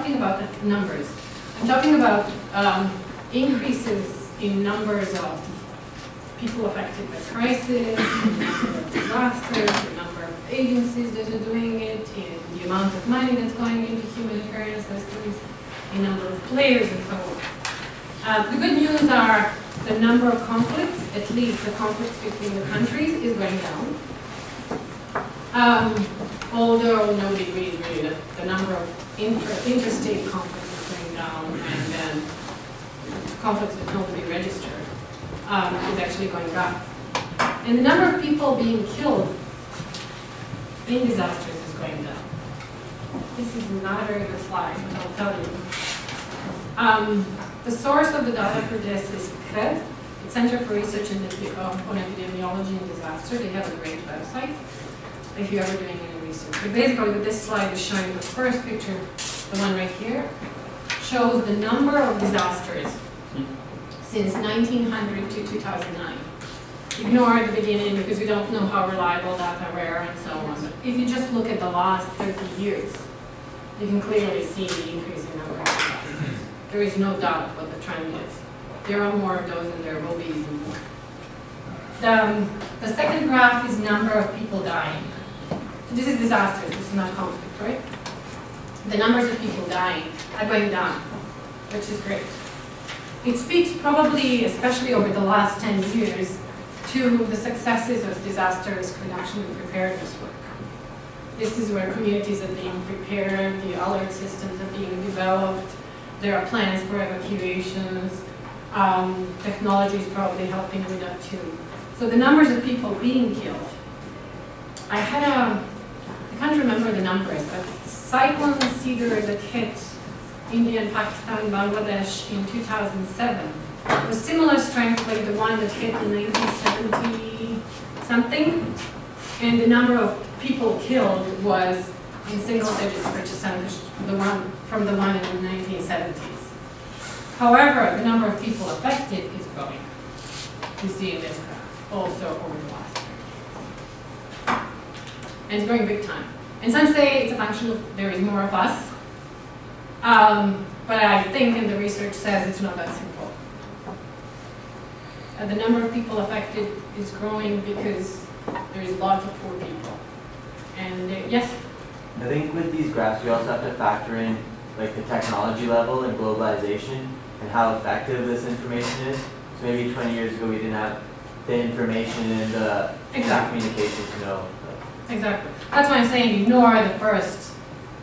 talking about numbers. I'm talking about increases in numbers of people affected by crisis, the number of disasters, the number of agencies that are doing it, and the amount of money that's going into humanitarian assistance, the number of players, and so on. The good news are the number of conflicts, at least the conflicts between the countries, is going down. Although nobody agrees really that the number of interstate conflicts is going down, and then conflicts that nobody registered is actually going up. And the number of people being killed in disasters is going down. This is not a very good slide, but I'll tell you. The source of the data for this is CRED, the Center for Research on Epidemiology and Disaster. They have a great website if you're ever doing any research. But basically what this slide is showing, the first picture, the one right here, shows the number of disasters since 1900 to 2009. Ignore the beginning because we don't know how reliable data were and so on. But if you just look at the last 30 years, you can clearly see the increase in number of disasters. There is no doubt what the trend is. There are more of those and there will be even more. The second graph is number of people dying. So this is disasters, this is not conflict, right? The numbers of people dying are going down, which is great. It speaks probably, especially over the last 10 years, to the successes of disaster risk reduction and preparedness work. This is where communities are being prepared, the alert systems are being developed, there are plans for evacuations, technology is probably helping with that too. So the numbers of people being killed, I can't remember the numbers, but Cyclone Cedar that hit India and Pakistan, Bangladesh in 2007 was similar strength like the one that hit in 1970 something, and the number of people killed was in single digits percentage from the one in the 1970s. However, the number of people affected is growing. You see in this graph, also over the last 30 years. And it's growing big time. And some say it's a function of there is more of us, but I think, and the research says, it's not that simple. The number of people affected is growing because there's lots of poor people. And yes? I think with these graphs, we also have to factor in like the technology level and globalization and how effective this information is. So maybe 20 years ago, we didn't have the information and the exact communication to know. Exactly. That's why I'm saying ignore the first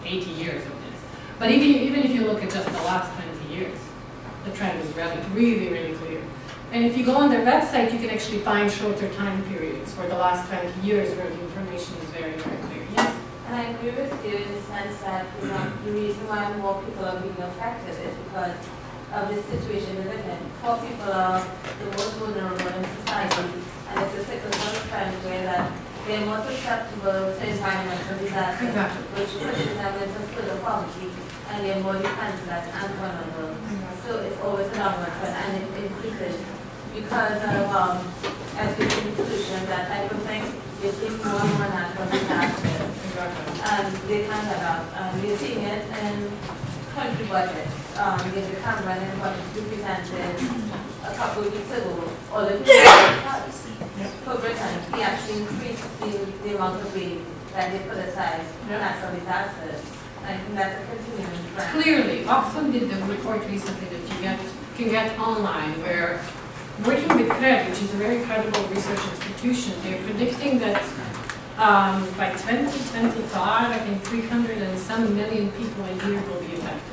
80 years of this. But even if you look at just the last 20 years, the trend is really, really clear. And if you go on their website, you can actually find shorter time periods for the last 20 years where the information is very, very clear. Yes? And I agree with you in the sense that the reason why more people are being affected is because of the situation we live in. Poor people are the most vulnerable in society, and it's a cyclical trend where that they're more susceptible to environmental disasters, exactly, which pushes them into further poverty, and they're more defenseless and vulnerable. So it's always a downward trend, and it increases because of, as we see in conclusion, that I don't think we're seeing more and more natural disasters. And they can't get out. We're seeing it in country budgets. The Cameron and budget we presented a couple of weeks ago, all the cuts for Britain. We actually increased the amount of aid that they put aside for natural disasters. I think that's a continuing trend. Clearly, Oxfam did the report recently that you can get online where, working with CRED, which is a very credible research institution, they're predicting that by 2025, I think 300 and some million people a year will be affected.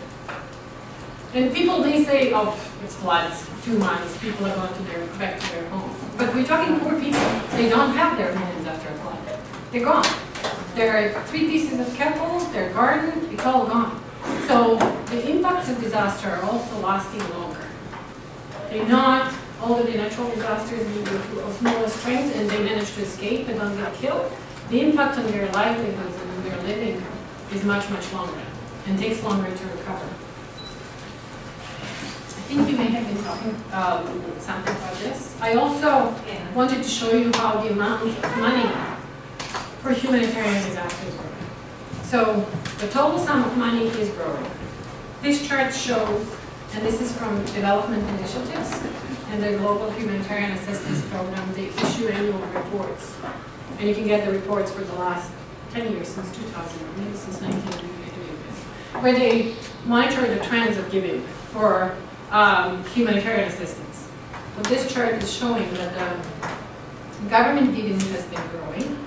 And people may say, oh, it's floods, 2 months, people are going back to their homes. But we're talking poor people. They don't have their homes after a flood. They're gone. There are 3 pieces of cattle, their garden, it's all gone. So the impacts of disaster are also lasting longer. They're not, although the natural disasters need a smaller strength and they manage to escape and don't get killed, the impact on their livelihoods and on their living is much, much longer and takes longer to recover. I think you may have been talking something about this. I also wanted to show you how the amount of money for humanitarian disasters is growing. So the total sum of money is growing. This chart shows, and this is from Development Initiatives and the Global Humanitarian Assistance Program. They issue annual reports, and you can get the reports for the last 10 years, since 2000, maybe since 1990, doing this, where they monitor the trends of giving for humanitarian assistance. What this chart is showing that the government giving has been growing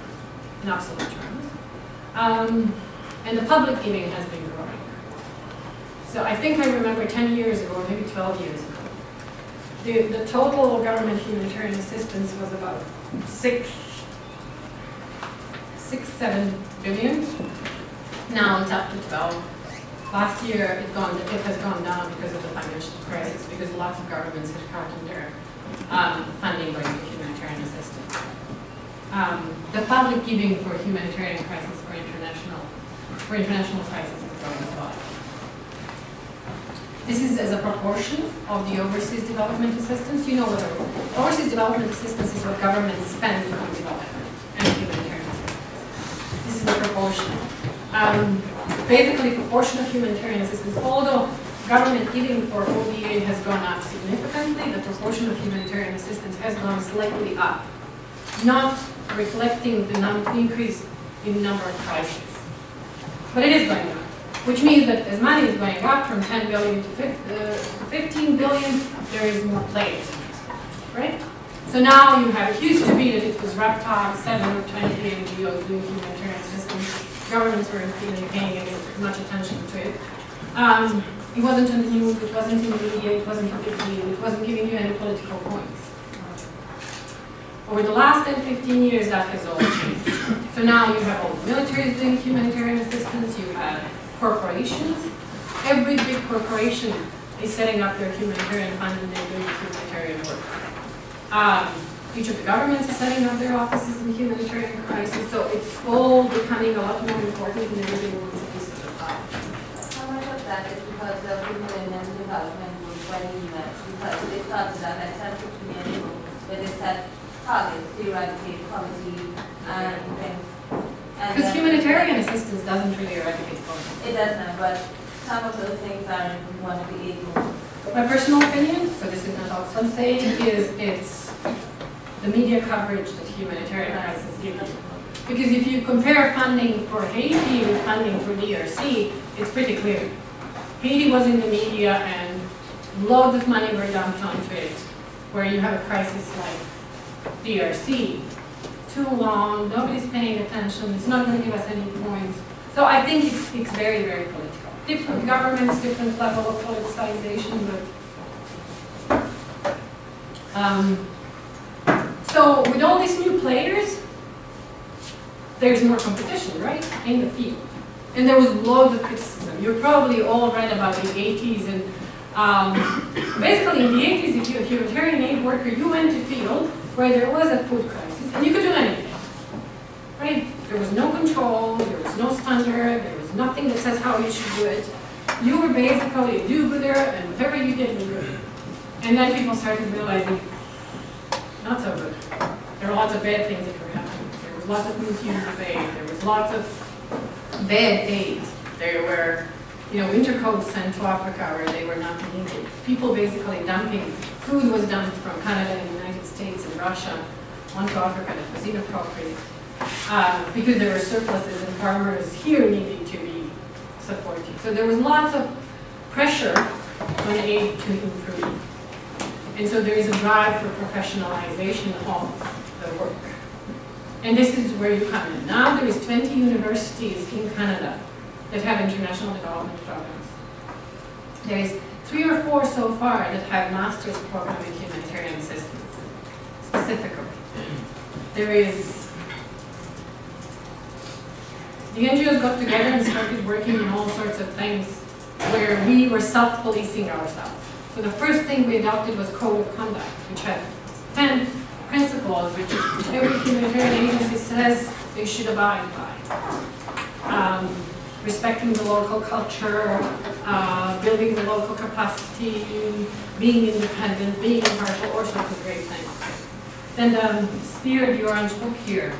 in absolute terms, and the public giving has been growing. So I think I remember 10 years ago, or maybe 12 years ago, the total government humanitarian assistance was about 7 billion. Now it's up to 12. Last year it has gone down because of the financial crisis, because lots of governments had cut on their funding going to humanitarian assistance. The public giving for humanitarian crisis, for international crisis is growing as well. This is as a proportion of the overseas development assistance. You know what overseas development assistance is, what governments spend on development and humanitarian assistance. This is the proportion. Basically, proportion of humanitarian assistance, although government giving for ODA has gone up significantly, the proportion of humanitarian assistance has gone slightly up, not reflecting the increase in number of crises. But it is going up, which means that as money is going up from 10 billion to 15 billion, there is more players in this, right? So now you have, it used to be that it was RAPTOG, 7 or 20 NGOs doing humanitarian assistance. Governments weren't really paying any much attention to it. It wasn't in the news, it wasn't in the media, it wasn't a big deal, it wasn't giving you any political points. Over the last 10, 15 years, that has all changed. So now you have all the militaries doing humanitarian assistance, you have corporations. Every big corporation is setting up their humanitarian fund and they're doing humanitarian work. Each of the governments is setting up their offices in humanitarian crisis, so it's all becoming a lot more important and everybody wants a piece of the pie. How much of that is because the Millennium Development Goals were because they started that at 10, 15 years ago, where they set targets to eradicate poverty and things. Because humanitarian assistance doesn't really eradicate poverty. It doesn't, but some of those things are in one of the 8 goals. My personal opinion, so this is not all I'm saying, is it's the media coverage that humanitarian crisis gives you. Because if you compare funding for Haiti with funding for DRC, it's pretty clear. Haiti was in the media and loads of money were dumped onto it, where you have a crisis like DRC. Too long, nobody's paying attention, it's not going to give us any points. So I think it's very, very political. Different governments, different level of politicization, but so with all these new players, there's more competition, right, in the field. And there was loads of criticism. You probably all read about the 80s, and basically in the 80s, if you're a humanitarian aid worker, you went to field where there was a food crisis, and you could do anything, right? There was no control, there was no standard, there was nothing that says how you should do it. You were basically a do-gooder, and whatever you did was good. And then people started realizing, not so good. There were lots of bad things that were happening. There was lots of misuse of aid. There was lots of bad aid. There were, intercodes sent to Africa where they were not needed. People basically dumping. Food was dumped from Canada and the United States and Russia onto Africa that was inappropriate because there were surpluses and farmers here needing to be supported. So there was lots of pressure on aid to improve. And so there is a drive for professionalization of the work. And this is where you come in. Now there is 20 universities in Canada that have international development programs. There is 3 or 4 so far that have master's program in humanitarian assistance, specifically. There is, the NGOs got together and started working on all sorts of things where we were self-policing ourselves. So the first thing we adopted was Code of Conduct, which had 10 principles which every humanitarian agency says they should abide by. Respecting the local culture, building the local capacity, being independent, being impartial, all sorts of great things. Then the Spear, the orange book here,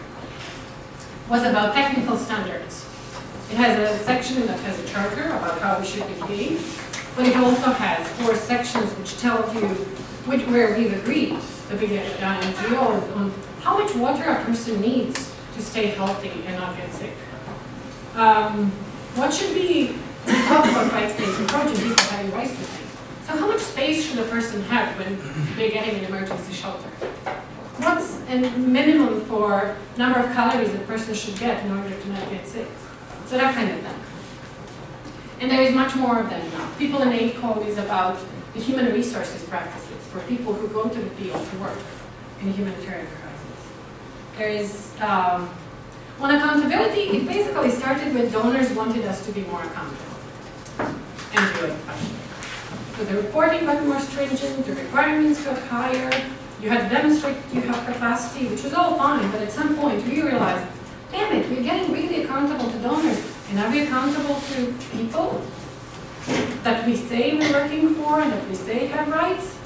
was about technical standards. It has a section that has a charter about how we should behave. but it also has 4 sections which tell you where we've agreed, the big NGOs, on how much water a person needs to stay healthy and not get sick. What should be, we talk about white space approach and people having rights to things. So how much space should a person have when they're getting an emergency shelter? What's a minimum for number of calories a person should get in order to not get sick? So that kind of thing. And there is much more of them now. People in Aid Code is about the human resources practices for people who go to the field to work in a humanitarian crisis. There is, on accountability, it basically started when donors wanted us to be more accountable. NGOs especially. So the reporting got more stringent, the requirements got higher, you had to demonstrate that you have capacity, which was all fine, but at some point we realized, damn it, we're getting really accountable to donors, and are we accountable to people that we say we're working for and that we say have rights?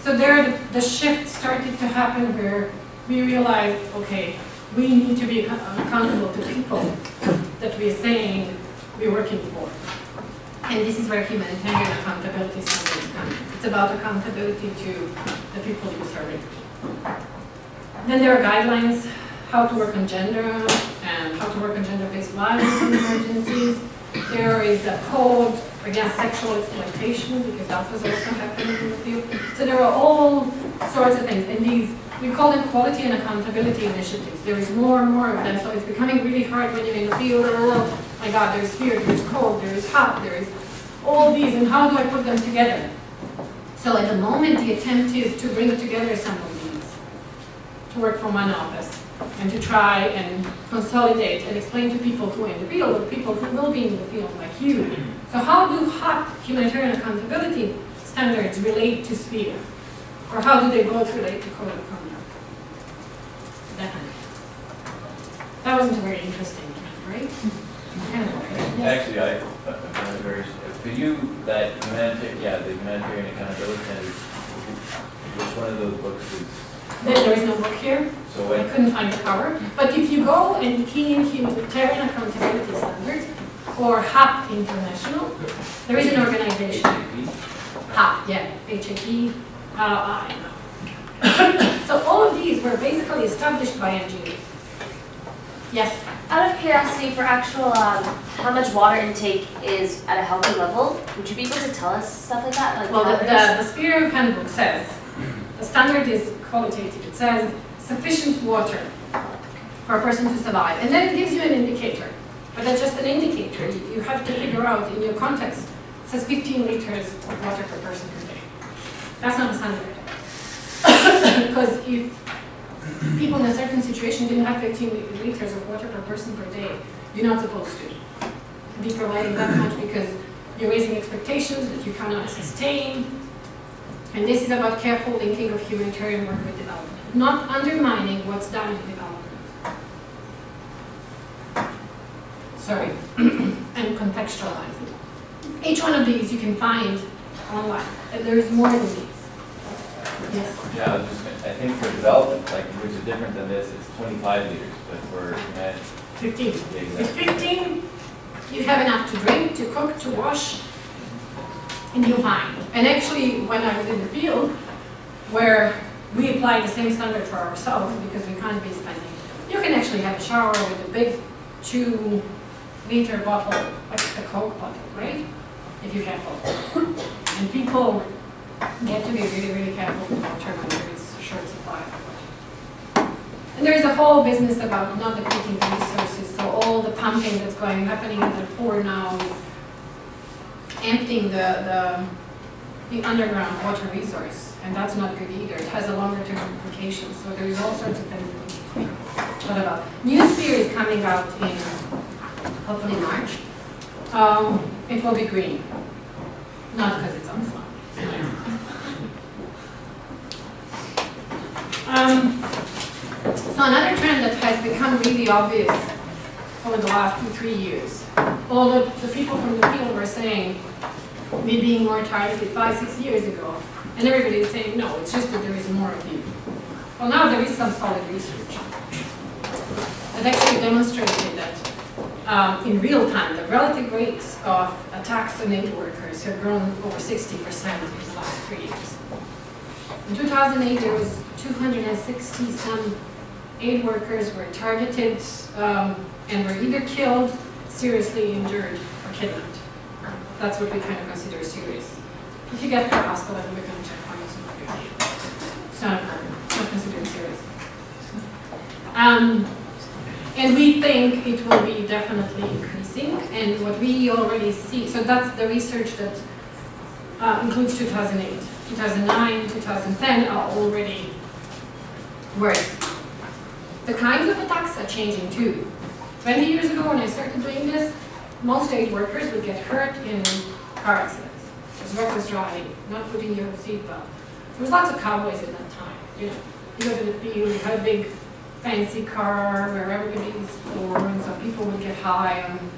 So there the shift started to happen where we realized, okay, we need to be accountable to people that we're saying we're working for. And this is where humanitarian accountability standards come in. It's about accountability to the people you're serving. Then there are guidelines, how to work on gender and how to work on gender-based violence in emergencies. There is a code against sexual exploitation because that was also happening in the field. So there are all sorts of things. And these, we call them quality and accountability initiatives. There is more and more of them, so it's becoming really hard when you're in the field. Oh my God, there's fear, there's cold, there's hot, there is all these, and how do I put them together? So at the moment, the attempt is to bring together some of these, to work from one office, and to try and consolidate and explain to people who are in the field, or people who will be in the field like you. So how do HOP, humanitarian accountability standards, relate to SPEAR? Or how do they both relate to code of conduct? That wasn't very interesting, right? Actually, I found it very. For you, that the humanitarian accountability standards. Which one of those books is? There is no book here. So I couldn't find the cover. But if you go and key in humanitarian accountability standards or HAP International, there is an organization. HAP, yeah, HAP. So all of these were basically established by NGOs. Yes? Out of curiosity, for actual how much water intake is at a healthy level, would you be able to tell us stuff like that? Like well, the SPEAR handbook says, the standard is qualitative. It says sufficient water for a person to survive. And then it gives you an indicator. But that's just an indicator. You have to figure out in your context. It says 15 liters of water per person per day. That's not a standard. Because if people in a certain situation didn't have 15 liters of water per person per day, you're not supposed to be providing that much because you're raising expectations that you cannot sustain. And this is about careful linking of humanitarian work with development, not undermining what's done in development. Sorry, and contextualizing. Each one of these you can find online, and there is more than these. Yes? Yeah, I think for development, like, which is different than this, it's 25 liters, but for 15. Yeah, exactly. With 15, you have enough to drink, to cook, to wash, and you're fine. And actually, when I was in the field, where we apply the same standard for ourselves because we can't be spending, you can actually have a shower with a big 2-liter bottle, like a Coke bottle, right? If you're careful. And people get to be really, really careful with water when there is a short supply of water. And there's a whole business about not depleting the resources, so all the pumping that's happening in the poor now is emptying the underground water resource, and that's not good either. It has a longer term implication, so there's all sorts of things that we need to think about. New SPEAR is coming out in hopefully March. It will be green, not because it's on slide. So another trend that has become really obvious over the last 2-3 years, all the people from the field were saying, me being more targeted 5-6 years ago, and everybody is saying, no, it's just that there is more of you. Well, now there is some solid research that actually demonstrated that in real time, the relative rates of attacks on aid workers have grown over 60% in the last 3 years. In 2008, there was 260 some aid workers were targeted and were either killed, seriously injured, or kidnapped. That's what we kind of consider serious. If you get hurt, hospital, we're going to check on you. It's not important. It's not considered serious. And we think it will be definitely increasing. And what we already see, so that's the research that includes 2008. 2009, 2010 are already worse. The kinds of attacks are changing too. 20 years ago when I started doing this, most aid workers would get hurt in car accidents. Because reckless driving, not putting your seatbelt. There was lots of cowboys at that time. You know, you go to the field, you had a big fancy car where everybody's poor, and so people would get high on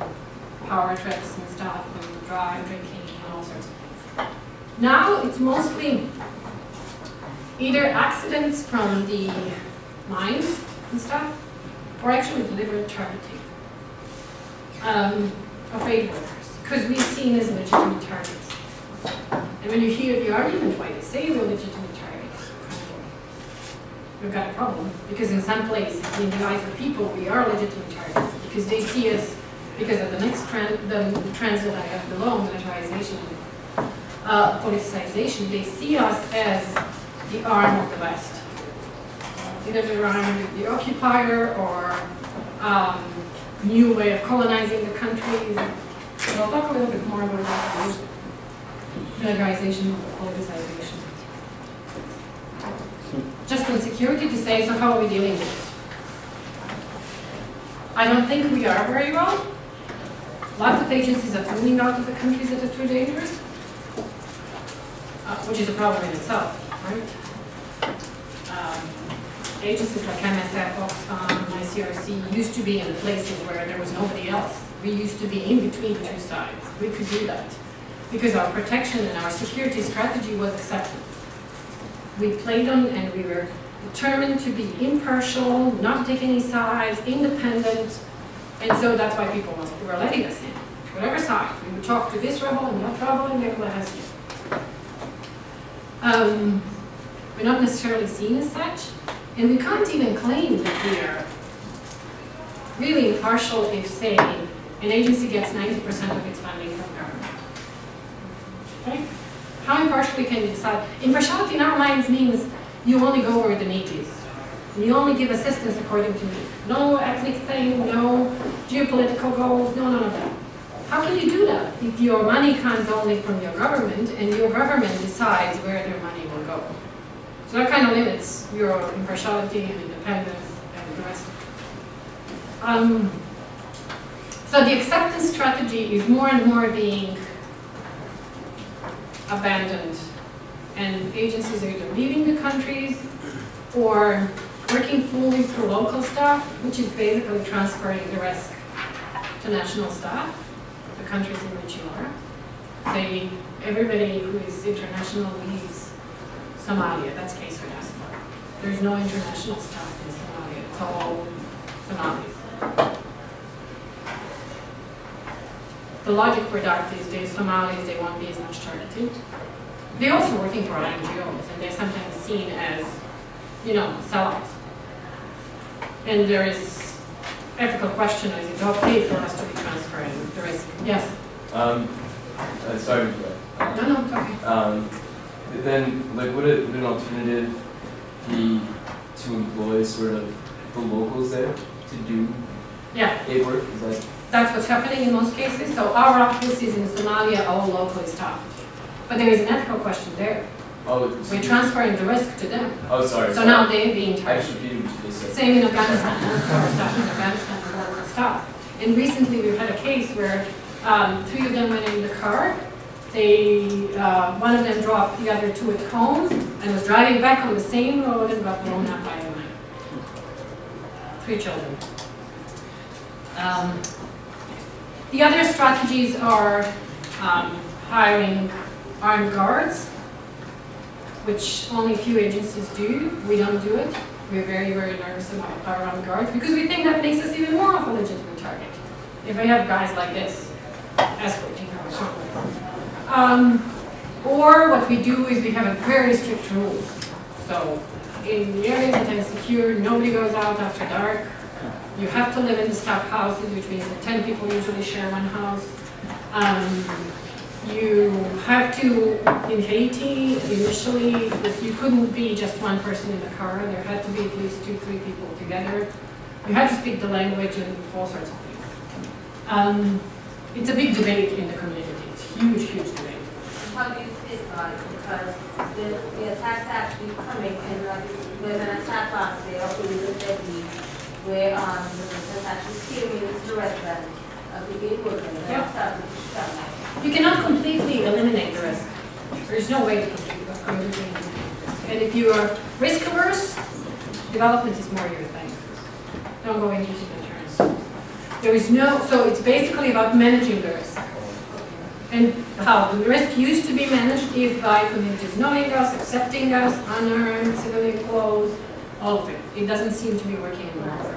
power trips and stuff, and drive, drinking, and all sorts of things. Now it's mostly either accidents from the mines and stuff, or actually deliberate targeting of aid workers, because we're seen as legitimate targets. And when you hear the argument why they say we're legitimate targets, we've got a problem, because in some places, in the eyes of people, we are legitimate targets, because they see us, because of the next trend, the trends that I have below, militarization, politicization, they see us as the arm of the West. Either the arm of the occupier or new way of colonizing the countries. So I'll talk a little bit more about that. Militarization, politicization. Just on security to say, so how are we dealing with it? I don't think we are very well. Lots of agencies are pulling out of the countries that are too dangerous, which is a problem in itself, right? Agencies like MSF, Oxfam, ICRC used to be in places where there was nobody else. We used to be in between two sides. We could do that because our protection and our security strategy was acceptance. We played on and we were determined to be impartial, not take any sides, independent, and so that's why people were letting us in. Whatever side. We would talk to this rebel and that rebel and they would let us in. We're not necessarily seen as such. And we can't even claim that we are really impartial if, say, an agency gets 90% of its funding from government. Okay? How impartially can you decide? Impartiality in our minds means you only go where the need is. You only give assistance according to need. No ethnic thing, no geopolitical goals, no none of that. How can you do that if your money comes only from your government and your government decides where their money will go? So that kind of limits your impartiality and independence and the rest of it. So the acceptance strategy is more and more being abandoned. And agencies are either leaving the countries or working fully through local staff, which is basically transferring the risk to national staff, the countries in which you are. Say, everybody who is international leaves Somalia, that's case for diaspora. There's no international staff in Somalia, it's all Somalis. The logic for that is the Somalis, they won't be as much targeted. They're also working for NGOs, and they're sometimes seen as, you know, sellouts. And there is ethical question, is it okay for us to be transferring the risk? Yes? Sorry. No, it's okay. Then, like, would an alternative be to employ sort of the locals there to do aid work? Is that? That's what's happening in most cases. So our offices in Somalia are all locally staffed. But there is an ethical question there. Oh, we're transferring the risk to them. Oh, sorry. So now they're being targeted. I just repeated what you just said. Same in Afghanistan. Most of our staff in Afghanistan is local staff. And recently we've had a case where 3 of them went in the car. One of them dropped the other 2 at home and was driving back on the same road and got blown up by a mine. 3 children. The other strategies are hiring armed guards, which only a few agencies do. We don't do it. We're very, very nervous about our armed guards because we think that makes us even more of a legitimate target. if I have guys like this escorting our. Or what we do is we have a very strict rules. So in the areas that are secure, nobody goes out after dark. You have to live in the staff houses, which means that 10 people usually share one house. You have to, in Haiti, initially, you couldn't be just one person in the car. There had to be at least 2-3 people together. You had to speak the language and all sorts of things. It's a big debate in the community. It's a huge, huge debate. How do you feel about it? Because the attacks actually coming and there's an attack last day of illegal deadly where the militants actually came into the residence of the gay worker and started to shoot. You cannot completely eliminate the risk. There's no way to completely eliminate the risk. And if you are risk averse, development is more your thing. Don't go into insurance. There is no, so it's basically about managing the risk. And how the risk used to be managed is by communities knowing us, accepting us, unarmed, civilian clothes, all of it. It doesn't seem to be working anymore.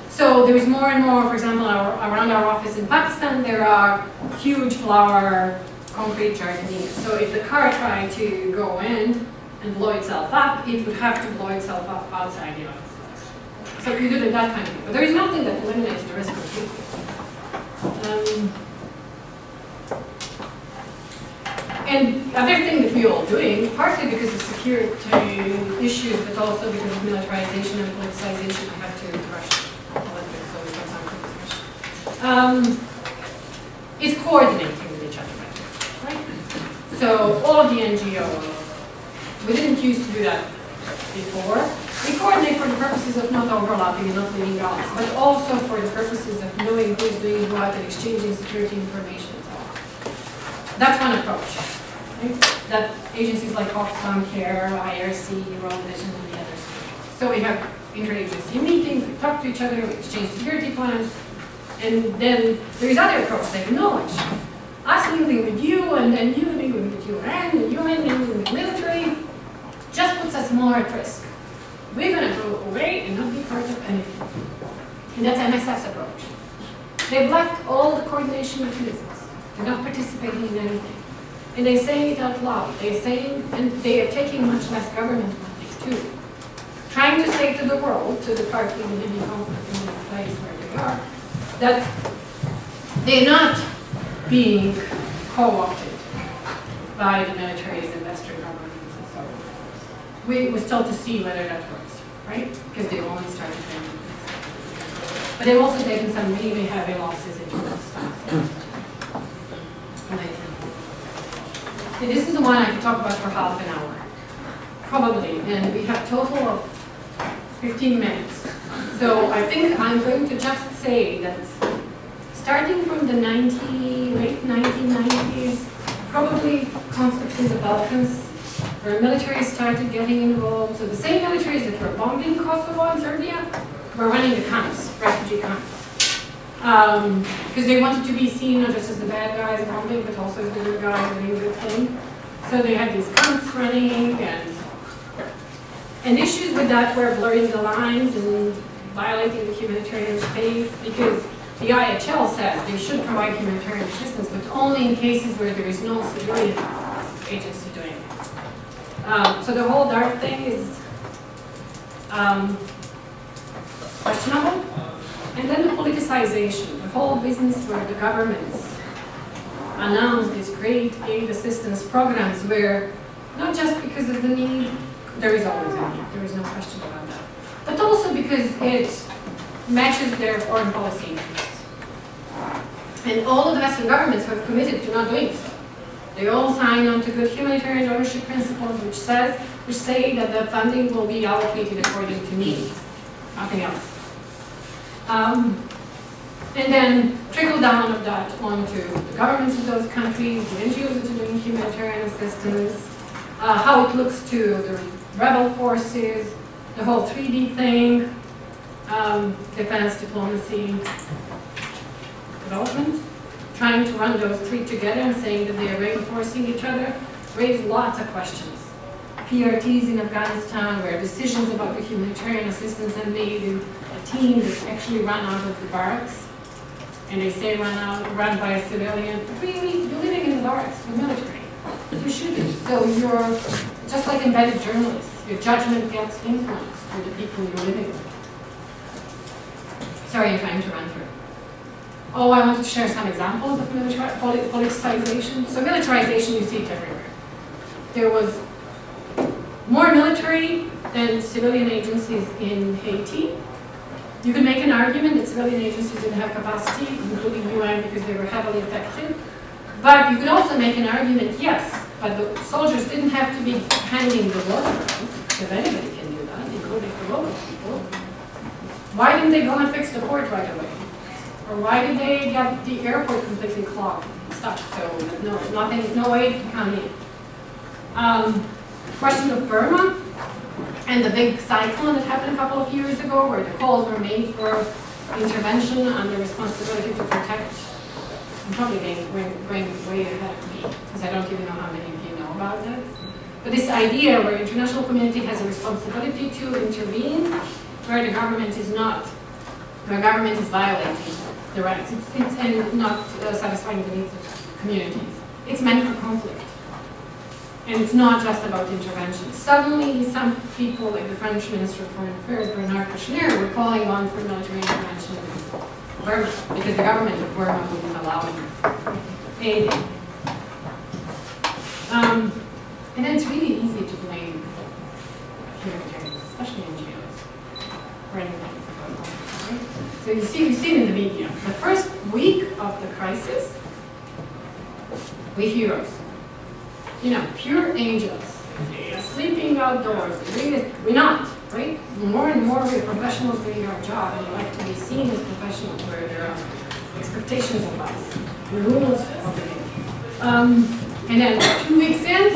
So there is more and more, for example, around our office in Pakistan, there are huge flower concrete jardineers. So if the car tried to go in and blow itself up, it would have to blow itself up outside the offices. So you do that kind of thing. But there is nothing that eliminates the risk completely. And the other thing that we're all doing, partly because of security issues, but also because of militarization and politicization, I have to rush a little bit so we can have time for discussion, is coordinating with each other, right? So all of the NGOs, we didn't used to do that before. We coordinate for the purposes of not overlapping and not leaving gaps, but also for the purposes of knowing who's doing what and exchanging security information and so on. That's one approach. Right? That agencies like Oxfam Care, IRC, World Vision, and the others. So we have interagency meetings, we talk to each other, we exchange security plans, and then there's other approach, like knowledge. Us living with you, and then you living with UN, and UN living with the military, just puts us more at risk. We're going to go away and not be part of anything. And that's MSF's approach. They've left all the coordination mechanisms. They're not participating in anything. And they're saying it out loud. They're saying, and they are taking much less government money too. Trying to say to the world, to the parties in any conflict in the place where they are, that they're not being co-opted by the militaries and Western governments and so on. We were still to see whether that works, right? Because they only started training. But they've also taken some really heavy losses in terms of staff. And this is the one I could talk about for half an hour, probably, and we have a total of 15 minutes. So I think I'm going to just say that starting from the late 1990s, probably conflicts in the Balkans, where military started getting involved. So the same militaries that were bombing Kosovo and Serbia were running the camps, refugee camps. Because they wanted to be seen not just as the bad guys bombing, but also as the good guys doing the good thing. So they had these camps running, and issues with that were blurring the lines and violating the humanitarian space, because the IHL says they should provide humanitarian assistance, but only in cases where there is no civilian agency doing it. So the whole DART thing is questionable. And then the politicization, the whole business where the governments announce these great aid assistance programs where, not just because of the need, there is always a need, there is no question about that, but also because it matches their foreign policy interests. And all of the Western governments have committed to not doing so. They all sign on to good humanitarian ownership principles, which say that the funding will be allocated according to need, nothing else. And then trickle down of that onto the governments of those countries, the NGOs that are doing humanitarian assistance, how it looks to the rebel forces, the whole 3D thing, defense, diplomacy, development, trying to run those three together and saying that they are reinforcing each other, raise lots of questions. PRTs in Afghanistan, where decisions about the humanitarian assistance are made in a team that's actually run out of the barracks. and they say run by a civilian, really, you're living in the barracks, the military. You're shooting. So you're just like embedded journalists. Your judgment gets influenced by the people you're living with. Sorry, I'm trying to run through. Oh, I wanted to share some examples of politicization. So militarization, you see it everywhere. There was more military than civilian agencies in Haiti. You could make an argument that civilian agencies didn't have capacity, including UN, because they were heavily affected. But you could also make an argument, yes, but the soldiers didn't have to be handing the work around, because anybody can do that, including the local people. Why didn't they go and fix the port right away? Or why did they get the airport completely clogged and stuff? So no aid can come in. Question of Burma and the big cyclone that happened a couple of years ago, where the calls were made for intervention and the responsibility to protect. I'm probably going way ahead of me, because I don't even know how many of you know about that. But this idea where international community has a responsibility to intervene where the government is not, where government is violating the rights, and not satisfying the needs of communities. It's meant for conflict. And it's not just about intervention. Suddenly, some people, like the French Minister of Foreign Affairs, Bernard Kouchner, were calling on for military intervention in Burma, because the government of Burma wouldn't allow aiding. And then it's really easy to blame humanitarians, especially NGOs, for anything. Right? So you see it in the media. The first week of the crisis, we're heroes. You know, pure angels, sleeping outdoors. We're not, right? More and more we're professionals doing our job, and we like to be seen as professionals where there are expectations of us, the rules of the game. And then 2 weeks in,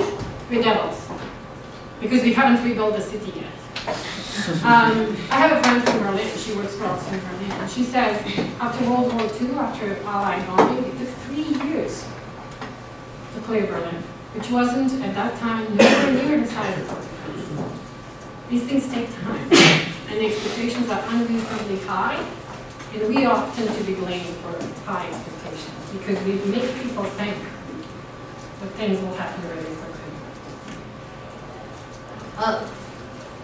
we're devils, because we haven't rebuilt the city yet. I have a friend from Berlin, she works for us in Berlin, and she says after World War II, after Allied bombing, it took 3 years to clear Berlin, which wasn't, at that time, nowhere near the size of it. These things take time, and the expectations are unreasonably high, and we often to be blamed for high expectations, because we make people think that things will happen really quickly.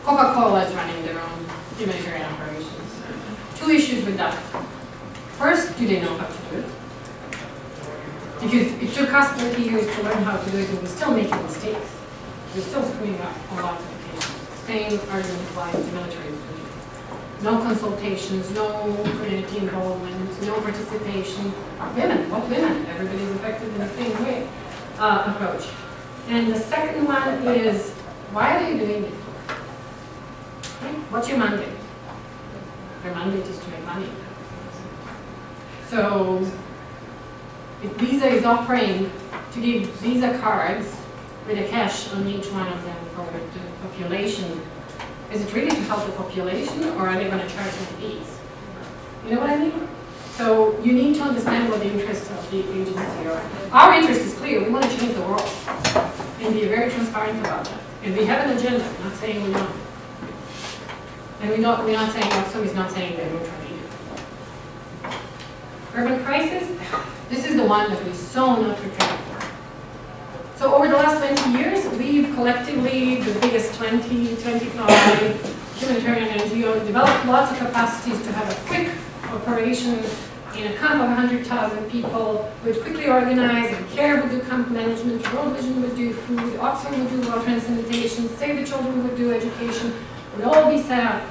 Coca-Cola is running their own humanitarian operations. 2 issues with that. First, do they know how to do it? Because it took us 30 years to learn how to do it, and we're still making mistakes. We're still screwing up on lots of occasions. Same argument applies to military doing it. No consultations, no community involvement, no participation. Women, what women? Everybody's affected in the same way approach. And the second one is, why are you doing it for? Okay? What's your mandate? Your mandate is to make money. So, if Visa is offering to give Visa cards with a cash on each one of them for the population, is it really to help the population, or are they going to charge them fees? You know what I mean? So you need to understand what the interests of the agency are. Our interest is clear. We want to change the world and be very transparent about that. And we have an agenda. I'm not saying we don't. And we're not saying, Oxfam is not saying that we're trying to do. Urban crisis, this is the one that we're so not prepared for. So over the last 20 years, we've collectively, the biggest 20, 25 humanitarian NGOs, developed lots of capacities to have a quick operation in a camp of 100,000 people. We'd quickly organize, and CARE would do camp management, World Vision would do food, Oxfam would do water and sanitation, Save the Children would do education. Would all be set up.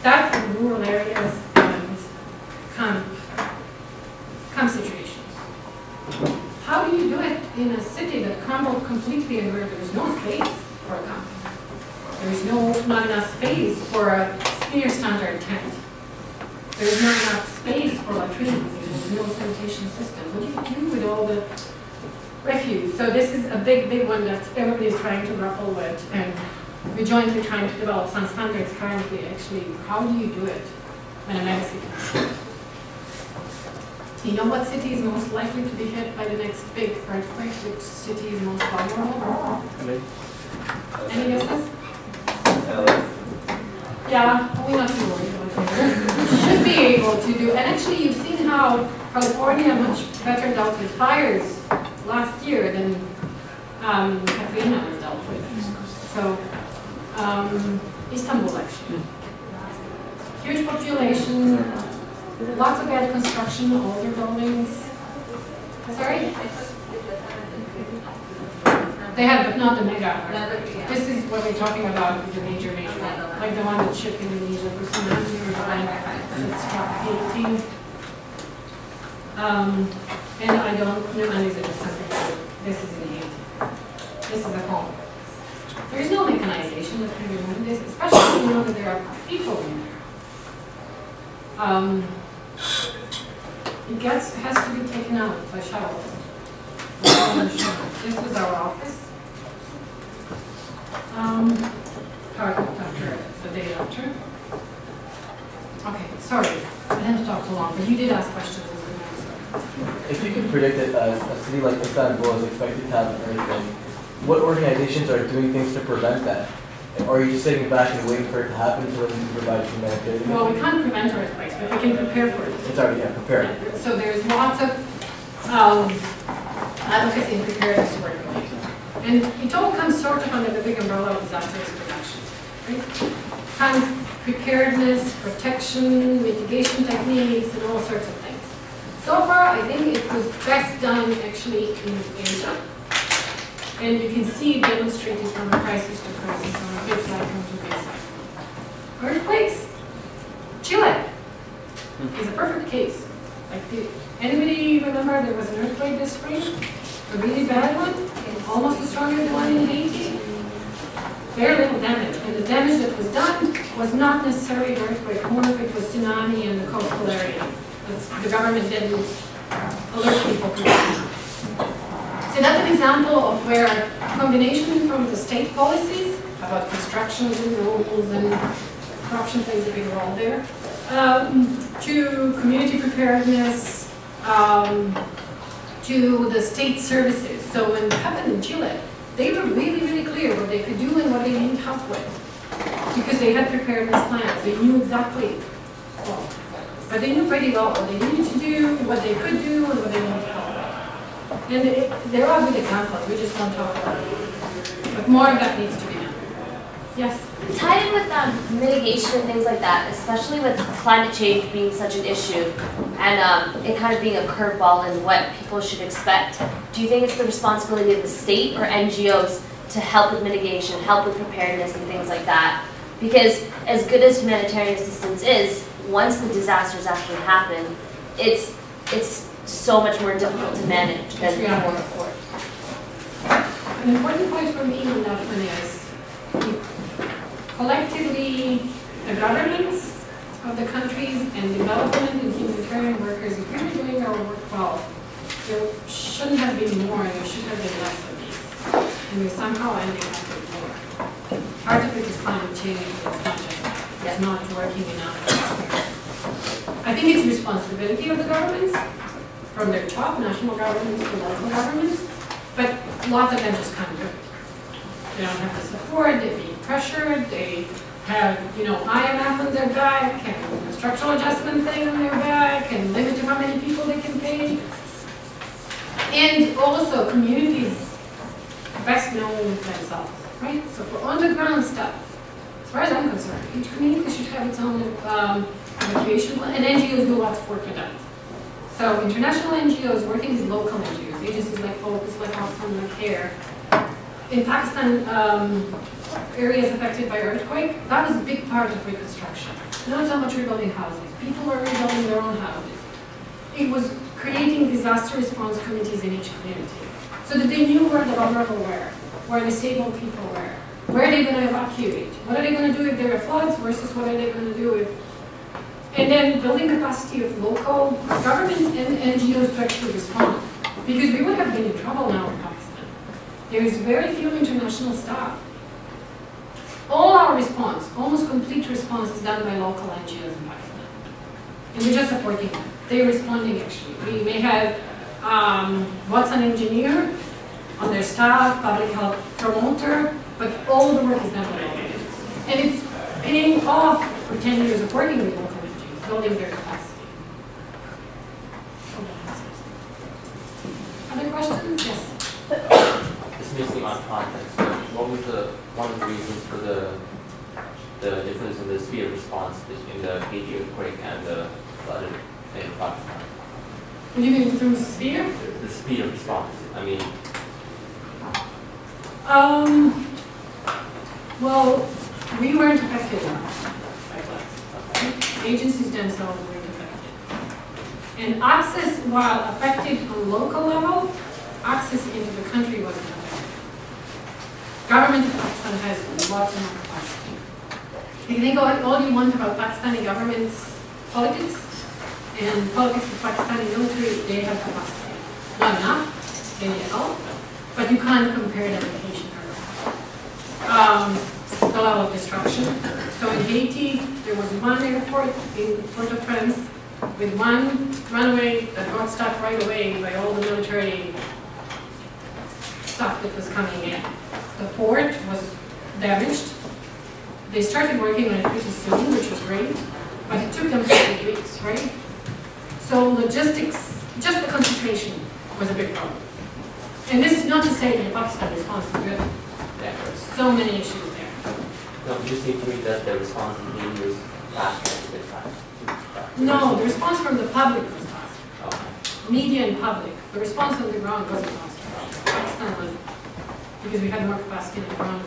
That's in rural areas and camp situations. How do you do it in a city that crumbled completely and where there's no space for a camp? There's not enough space for a sphere standard tent. There's not enough space for latrines. There's no sanitation system. What do you do with all the refuse? So this is a big, big one that everybody's trying to grapple with, and we're jointly trying to develop some standards currently, actually. How do you do it when a megacity? You know what city is most likely to be hit by the next big earthquake? Which city is most vulnerable? Any guesses? Yeah, we're not too worried about it. Should be able to do, and actually you've seen how California much better dealt with fires last year than Katrina was dealt with. So, Istanbul actually. Huge population, lots of bad construction, older buildings. Sorry? They have, but not the mega. This is what we're talking about, is a major one. Like the one that shipped Indonesia for tsunami or the one that struck Haiti. And I don't know, and is it just something, this is in Haiti. This is at home. There is no mechanization that can be done this, especially when you know that there are people in there. It has to be taken out by shovels. This was our office. After the day after. Okay, sorry, I had to talk too long, but you did ask questions as an answer. If you could predict that a city like Istanbul is expected to have an earthquake, what organizations are doing things to prevent that? Or are you just sitting back and waiting for it to happen so that you can provide humanitarian? Well, we can't prevent earthquakes, but we can prepare for it. It's already, prepared. So there's lots of advocacy and preparedness work going on. And it all comes sort of under the big umbrella of disaster risk reduction. Right? Kind of preparedness, protection, mitigation techniques, and all sorts of things. So far, I think it was best done actually in Asia. And you can see it demonstrated from crisis to crisis, from a big cycle to big cycle. Earthquakes, Chile is a perfect case. Like, anybody remember there was an earthquake this spring? A really bad one, almost as strong as the one in Haiti. Very little damage, and the damage that was done was not necessarily an earthquake. More of it was tsunami in the coastal area. The government didn't alert people to that. So that's an example of where a combination from the state policies about constructions and rules and corruption plays a big role there, to community preparedness, to the state services. So when it happened in Chile, they were really, really clear what they could do and what they needed help with, because they had preparedness plans. They knew exactly, well, but they knew pretty well what they needed to do, what they could do, and what they needed help with. And there are good examples, we just don't talk about it. But more of that needs to be done. Yes? Tied in with mitigation and things like that, especially with climate change being such an issue and it kind of being a curveball in what people should expect, do you think it's the responsibility of the state or NGOs to help with mitigation, help with preparedness and things like that? Because as good as humanitarian assistance is, once the disasters actually happen, it's so much more difficult to manage than before, of course. An important point for me on that one is collectively the governments of the countries and development and humanitarian workers, if we were doing our work well, there shouldn't have been more, there should have been less of these. And we're somehow ending up with more. Part of it is climate change, it's not just that. It's not working enough. I think it's responsibility of the governments, from their top national governments to local governments, but lots of them just can't do it. They don't have the support, they're being pressured, they have, IMF on their back, and the structural adjustment thing on their back, and limit to how many people they can pay. And also communities best know themselves, right? So for on-the-ground stuff, as far as I'm concerned, each community should have its own evacuation plan, and NGOs do lots of work for that. So international NGOs working with local NGOs, agencies like Focus, like Oxfam, like CARE. In Pakistan, areas affected by earthquake, that was a big part of reconstruction. Not so much rebuilding houses. People are rebuilding their own houses. It was creating disaster response committees in each community, so that they knew where the vulnerable were, where disabled people were, where are they going to evacuate, what are they going to do if there are floods versus what are they going to do if. And then building capacity of local governments and NGOs to actually respond. Because we would have been in trouble now in Pakistan. There is very few international staff. All our response, almost complete response, is done by local NGOs in Pakistan. And we're just supporting them. They're responding actually. We may have what's an engineer on their staff, public health promoter, but all the work is done by local NGOs. And it's paying off for 10 years of working with local NGOs, building their capacity. Okay. questions? Yes. This may seem on context, but what was one of the reasons for the difference in the speed of response between the Haiti earthquake and the flood in Pakistan? What do you mean in terms of speed? The speed of response. I mean, well, we weren't affected by floods. Agencies themselves weren't affected. And access, while affected on local level, access into the country wasn't affected. Government of Pakistan has lots more capacity. You can think all you want about Pakistani government's politics and politics of Pakistani military, they have capacity. Not enough, any at all, but you can't compare them with Haitian government. The level of destruction. So in Haiti, there was one airport in Port-au-Prince with one runway that got stopped right away by all the military stuff that was coming in. The port was damaged. They started working on it pretty soon, which was great, but it took them 8 weeks, right? So logistics, just the concentration was a big problem. And this is not to say that the Pakistan response is good. There were so many issues there. no, you seem to me that the response in Haiti was faster than this time. No, the response from the public was faster. Okay. Media and public. The response on the ground wasn't faster. Pakistan was, because we had more capacity on the ground,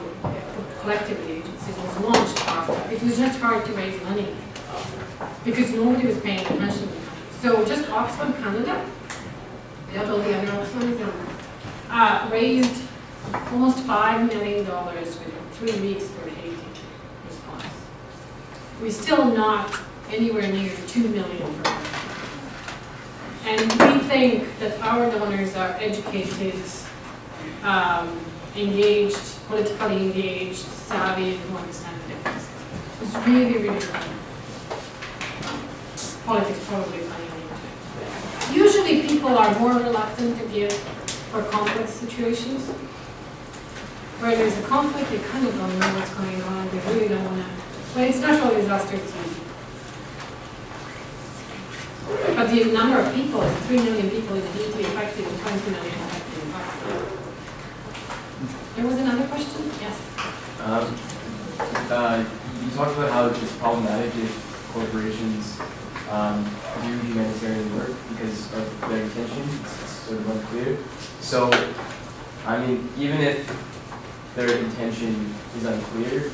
collectively agencies was launched faster. It was just hard to raise money because nobody was paying attention to the country. So just Oxfam Canada, all the other Oxfams, raised almost $5 million within 3 weeks for the Haiti response. We're still not anywhere near 2 million for it. And we think that our donors are educated, engaged, politically engaged, savvy, and who understand the difference. It's really, really funny. Politics probably funny into it. Usually people are more reluctant to give for complex situations. Where there's a conflict, they kind of don't know what's going on, they really don't want to. When it's natural disaster, it's easy. But the number of people, 3 million people in Haiti affected and 20 million affected in Pakistan. There was another question? Yes. You talked about how it's problematic if corporations do humanitarian work because of their intentions. It's sort of unclear. So, I mean, even if their intention is unclear,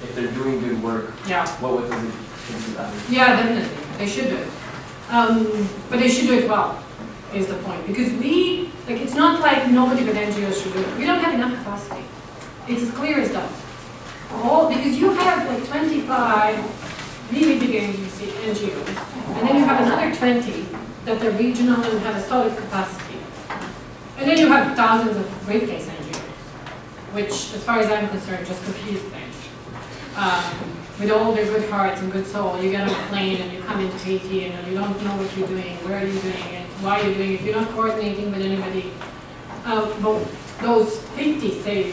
if they're doing good work, Yeah. what does it matter? Yeah, definitely. They should do it. But they should do it well, is the point. Because it's not like nobody but NGOs should do it. We don't have enough capacity. It's as clear as that. Because you have like 25 really big NGOs, and then you have another 20 that are regional and have a solid capacity. And then you have thousands of briefcase NGOs, which, as far as I'm concerned, just confuse things. With all their good hearts and good soul, you get on a plane and you come into Haiti and you don't know what you're doing, where are you doing it, why are you doing it, you're not coordinating with anybody. But those 50, say,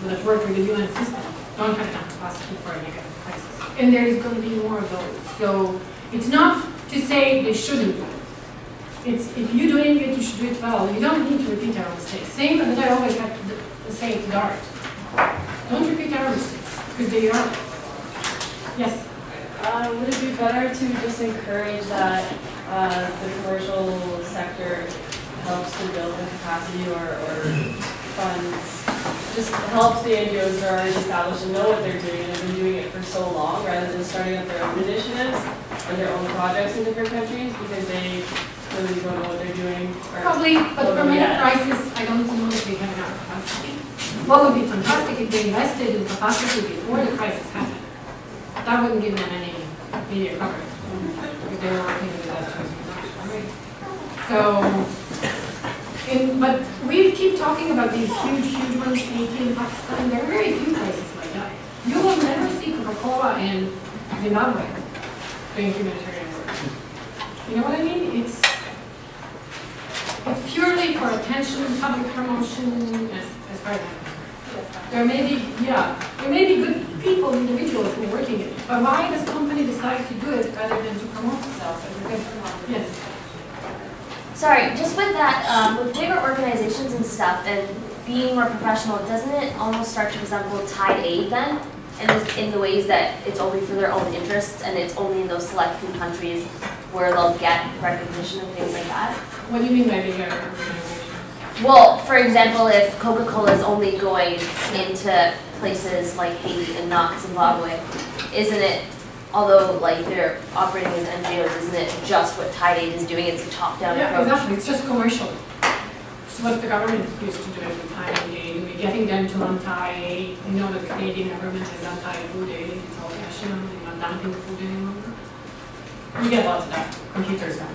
that work with the UN system don't have enough capacity for a negative crisis. And there is going to be more of those. So it's not to say they shouldn't do it. It's if you're doing it, you should do it well. You don't need to repeat our mistakes. Same that I always have to say to DART. Don't repeat our mistakes, because they are. Yes? Would it be better to just encourage that the commercial sector helps to build the capacity or funds, just helps the NGOs that are already established and know what they're doing and have been doing it for so long, rather than starting up their own initiatives or their own projects in different countries because they really don't know what they're doing? Probably, but for many crises, I don't know if they have enough capacity. What would be fantastic if they invested in capacity before the crisis happened. That wouldn't give them any media coverage because they were working with disasters right? So, but we keep talking about these huge ones, Haiti and Pakistan. There are very few places like that. You will never see Coca-Cola in Zimbabwe doing humanitarian work. You know what I mean? It's purely for attention, public promotion, as far as I'm concerned. There may be good people, individuals who are working it, but why does a company decide to do it rather than to promote itself as a good? Yes. Sorry, just with that, with bigger organizations and stuff and being more professional, doesn't it almost start to resemble tide aid then? And in the ways that it's only for their own interests and it's only in those select few countries where they'll get recognition and things like that? What do you mean by bigger organizations? Well, for example, if Coca-Cola is only going into places like Haiti and not Zimbabwe, isn't it, although like they're operating as NGOs, isn't it just what Tide Aid is doing? It's a top-down Yeah, approach. exactly. It's just commercial. It's what the government used to do with Tide Aid. We're getting them to anti, you know, the Canadian government is anti-food aid. It's all national. They're not dumping food any longer. You get lots of that. Computers done.